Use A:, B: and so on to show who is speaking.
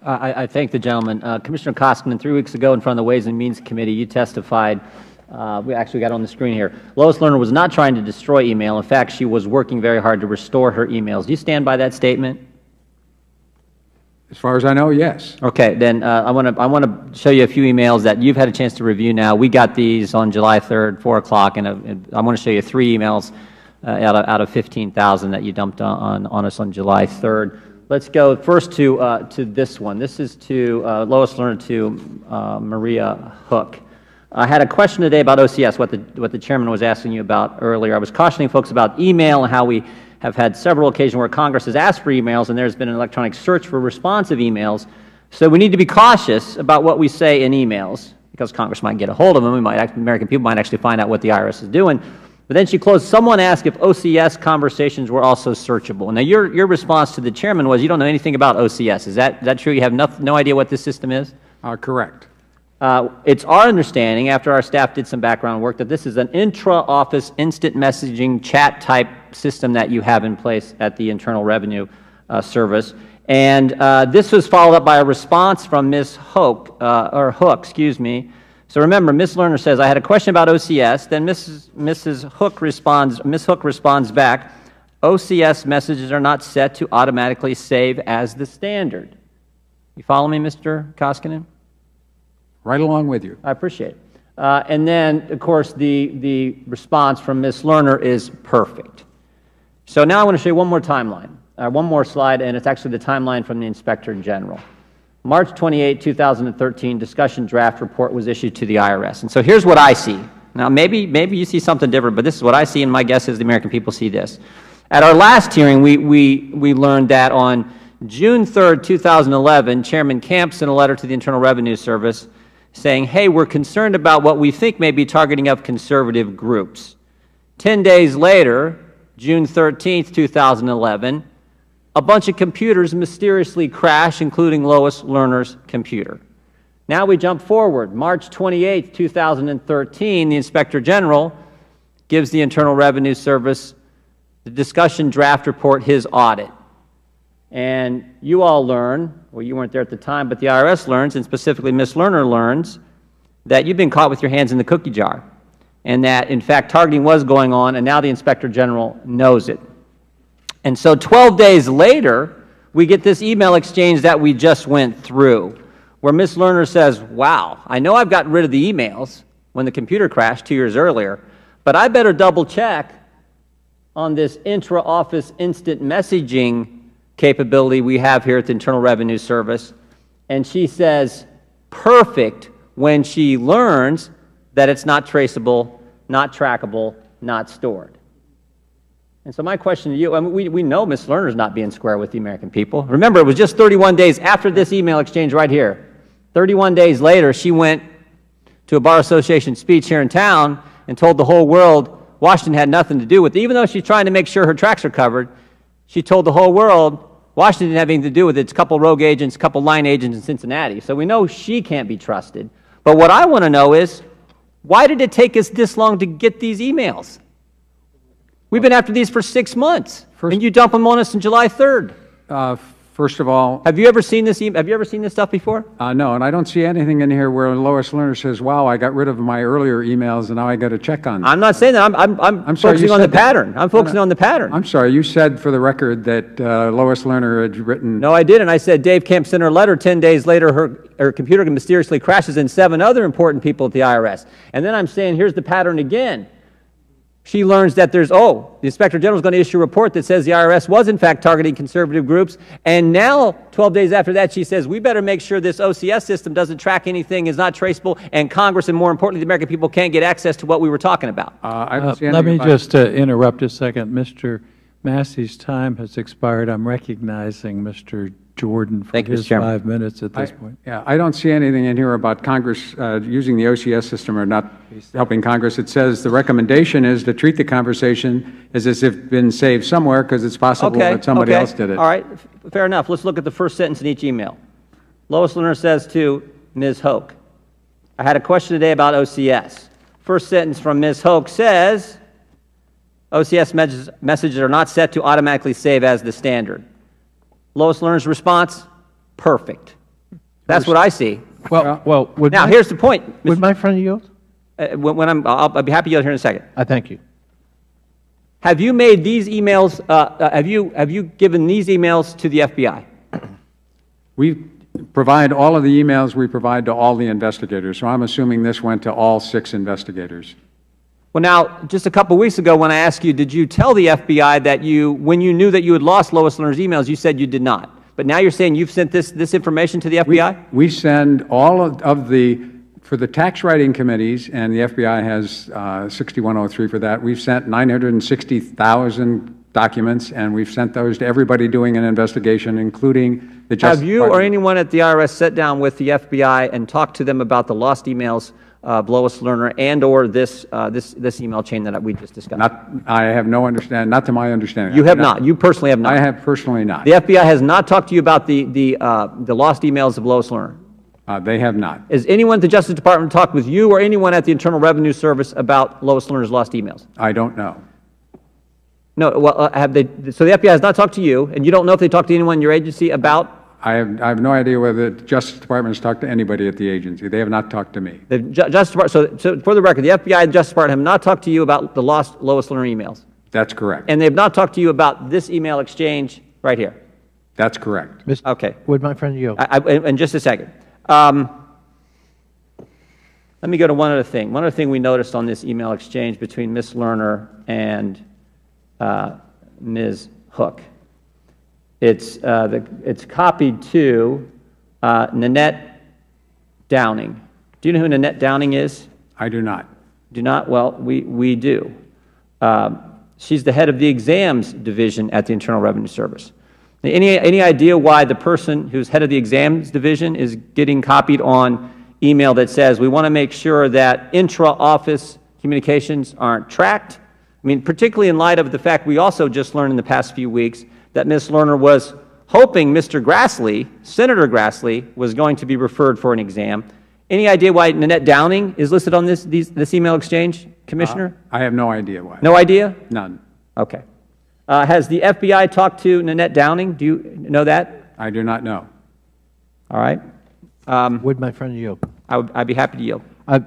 A: I thank the gentleman. Commissioner Koskinen, 3 weeks ago in front of the Ways and Means Committee, you testified, we actually got on the screen here, Lois Lerner was not trying to destroy email. In fact, she was working very hard to restore her emails. Do you stand by that statement?
B: As far as I know, yes. Okay,
A: then I want to show you a few emails that you've had a chance to review now. We got these on July 3rd, 4 o'clock, and I want to show you 3 emails out of 15,000 that you dumped on us on July 3rd. Let's go first to this one. This is to Lois Lerner to Maria Hook. I had a question today about OCS, what the chairman was asking you about earlier. I was cautioning folks about email and how we have had several occasions where Congress has asked for emails and there's been an electronic search for responsive emails. So we need to be cautious about what we say in emails because Congress might get a hold of them. American people might actually find out what the IRS is doing. But then she closed, someone asked if OCS conversations were also searchable. Now, your response to the chairman was you don't know anything about OCS. Is that true? You have no idea what this system is?
B: Correct.
A: It's our understanding, after our staff did some background work, that this is an intra-office instant messaging chat-type system that you have in place at the Internal Revenue Service. And this was followed up by a response from Ms. Hook, excuse me. So remember, Ms. Lerner says, I had a question about OCS. Then Ms. Hook responds back, OCS messages are not set to automatically save as the standard. You follow me, Mr. Koskinen?
B: Right along with you.
A: I appreciate it. And then, of course, the response from Ms. Lerner is perfect. So now I want to show you one more timeline, one more slide, and it's actually the timeline from the Inspector General. March 28, 2013, discussion draft report was issued to the IRS. And so here's what I see. Now, maybe you see something different, but this is what I see, and my guess is the American people see this. At our last hearing, we learned that on June 3, 2011, Chairman Camp sent a letter to the Internal Revenue Service saying, hey, we're concerned about what we think may be targeting of conservative groups. 10 days later, June 13, 2011, a bunch of computers mysteriously crashed, including Lois Lerner's computer. Now we jump forward. March 28, 2013, the Inspector General gives the Internal Revenue Service the discussion draft report, his audit. And you all learn, well, you weren't there at the time, but the IRS learns, and specifically Ms. Lerner learns, that you've been caught with your hands in the cookie jar, and that, in fact, targeting was going on, and now the Inspector General knows it. And so 12 days later, we get this email exchange that we just went through, where Ms. Lerner says, wow, I know I've gotten rid of the emails when the computer crashed 2 years earlier, but I better double check on this intra-office instant messaging capability we have here at the Internal Revenue Service. And she says, perfect, when she learns that it's not traceable, not trackable, not stored. And so my question to you, I mean, we know Ms. Lerner's not being square with the American people. Remember, it was just 31 days after this email exchange right here. 31 days later, she went to a Bar Association speech here in town and told the whole world Washington had nothing to do with it. Even though she's trying to make sure her tracks are covered, she told the whole world Washington didn't have anything to do with it. It's a couple rogue agents, a couple line agents in Cincinnati. So we know she can't be trusted. But what I want to know is, why did it take us this long to get these emails? We've been after these for 6 months, and you dump them on us on July 3rd.
B: First of all,
A: have you ever seen this? Have you ever seen this stuff before?
B: No, and I don't see anything in here where Lois Lerner says, "Wow, I got rid of my earlier emails, and now I got to check on them."
A: I'm not saying that. I'm focusing on the pattern. I'm focusing on the pattern.
B: I'm sorry. You said for the record that Lois Lerner had written.
A: No, I didn't. I said Dave Kemp sent her a letter. 10 days later, her computer mysteriously crashes, and 7 other important people at the IRS. And then I'm saying, here's the pattern again. She learns that there's, the Inspector General is going to issue a report that says the IRS was in fact targeting conservative groups, and now 12 days after that she says we better make sure this OCS system doesn't track anything, is not traceable, and Congress and more importantly the American people can't get access to what we were talking about.
C: Let me just interrupt a second. Mr. Massey's time has expired. I'm recognizing Mr. Jordan for his 5 minutes at this point.
B: Yeah, I don't see anything in here about Congress using the OCS system or not helping Congress. It says the recommendation is to treat the conversation as if it's been saved somewhere because it's possible that somebody else did it.
A: All right, fair enough. Let's look at the first sentence in each email. Lois Lerner says to Ms. Hoke, I had a question today about OCS. First sentence from Ms. Hoke says, OCS messages are not set to automatically save as the standard. Lois Lerner's response, perfect. That's what I see.
C: Well,
A: Now, here's the point.
D: Would my friend yield?
A: I'll be happy to yield here in a second.
D: I thank you.
A: Have you made these emails, have you given these emails to the FBI?
B: We provide all of the emails we provide to all the investigators, so I'm assuming this went to all 6 investigators.
A: Well, now, just a couple weeks ago when I asked you, did you tell the FBI that when you knew that you had lost Lois Lerner's emails, you said you did not. But now you're saying you've sent this information to the FBI?
B: We send all of for the tax writing committees, and the FBI has 6103 for that, we've sent 960,000 documents, and we've sent those to everybody doing an investigation, including the Justice
A: Have you or anyone at the IRS sat down with the FBI and talked to them about the lost emails of Lois Lerner and or this email chain that we just discussed?
B: I have no understanding, not to my understanding.
A: You have not. You personally have not.
B: I have personally not.
A: The FBI has not talked to you about the lost emails of Lois Lerner?
B: They have not.
A: Has anyone at the Justice Department talked with you or anyone at the Internal Revenue Service about Lois Lerner's lost emails?
B: I don't know.
A: No, well, so the FBI has not talked to you, and you don't know if they talked to anyone in your agency about?
B: I have no idea whether the Justice Department has talked to anybody at the agency. They have not talked to me.
A: The Justice Department, so for the record, the FBI and the Justice Department have not talked to you about the lost Lois Lerner emails?
B: That's correct.
A: And they have not talked to you about this email exchange right here?
B: That's correct.
A: Okay.
D: Would my friend yield?
A: In just a second. Let me go to one other thing. One other thing we noticed on this email exchange between Ms. Lerner and Ms. Hook. It's copied to Nanette Downing. Do you know who Nanette Downing is?
B: I do not.
A: Do not? Well, we do. She's the head of the exams division at the Internal Revenue Service. Any idea why the person who's head of the exams division is getting copied on email that says we want to make sure that intra-office communications aren't tracked? I mean, particularly in light of the fact we also just learned in the past few weeks that Ms. Lerner was hoping Mr. Grassley, Senator Grassley, was going to be referred for an exam. Any idea why Nanette Downing is listed on this email exchange, Commissioner?
B: I have no idea why.
A: No idea?
B: None.
A: Okay. Has the FBI talked to Nanette Downing? Do you know that?
B: I do not know.
A: All right.
D: Would my friend yield?
A: I'd be happy to yield.